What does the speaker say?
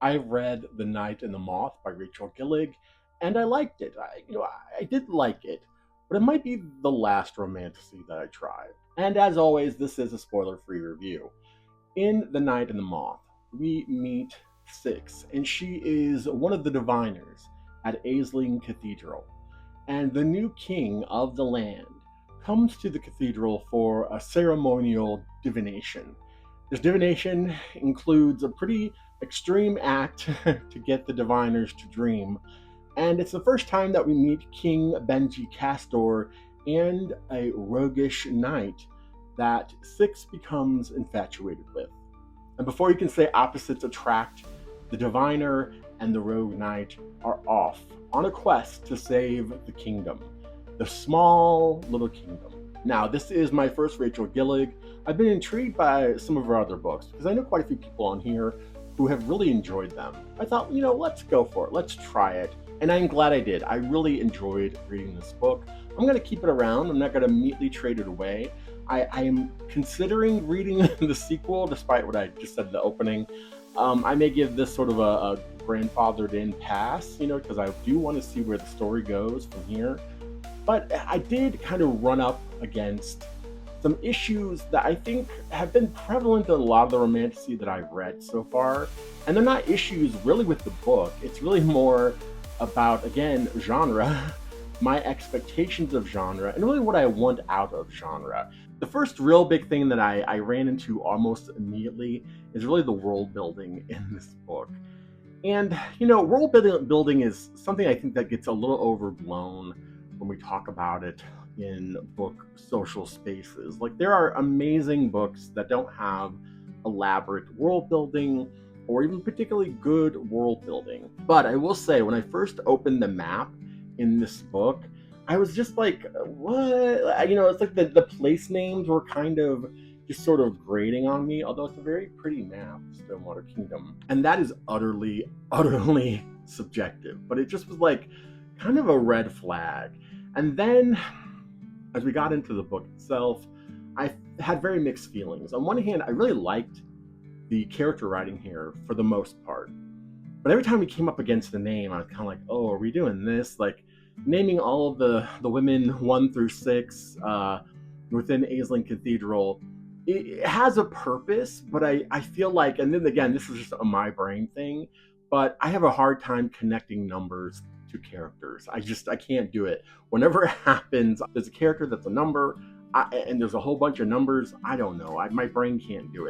I read The Night and the Moth by Rachel Gillig, and I liked it. I did like it, but it might be the last romantasy that I tried. And as always, this is a spoiler-free review. In The Night and the Moth, we meet Six, and she is one of the diviners at Aisling Cathedral. And the new king of the land comes to the cathedral for a ceremonial divination. This divination includes a pretty extreme act to get the diviners to dream, and it's the first time that we meet King Benji Castor and a roguish knight that Six becomes infatuated with. And before you can say opposites attract, the diviner and the rogue knight are off on a quest to save the kingdom, the small little kingdom. Now, this is my first Rachel Gillig. I've been intrigued by some of her other books because I know quite a few people on here who have really enjoyed them. I thought, let's go for it. Let's try it. And I'm glad I did. I really enjoyed reading this book. I'm going to keep it around. I'm not going to immediately trade it away. I am considering reading the sequel, despite what I just said in the opening. I may give this sort of a grandfathered in pass, because I do want to see where the story goes from here. But I did kind of run up against some issues that I think have been prevalent in a lot of the romantasy that I've read so far. And they're not issues really with the book. It's really more about, again, genre, my expectations of genre, and really what I want out of genre. The first real big thing that I ran into almost immediately is really the world building in this book. And, world building is something I think that gets a little overblown when we talk about it in book social spaces. Like, there are amazing books that don't have elaborate world building or even particularly good world building. But I will say, when I first opened the map in this book, I was just like, what? It's like the place names were kind of just sort of grating on me, although it's a very pretty map, Stonewater Kingdom. And that is utterly, utterly subjective. But it just was like kind of a red flag. And then as we got into the book itself, I had very mixed feelings. On one hand, I really liked the character writing here for the most part. But every time we came up against the name, I was kind of like, oh, are we doing this? Like, naming all of the women 1 through 6 within Aisling Cathedral, it has a purpose, but I feel like, and then again, this is just a my brain thing, but I have a hard time connecting numbers to characters. I can't do it. Whenever it happens, there's a character that's a number, and there's a whole bunch of numbers. I don't know. My brain can't do it.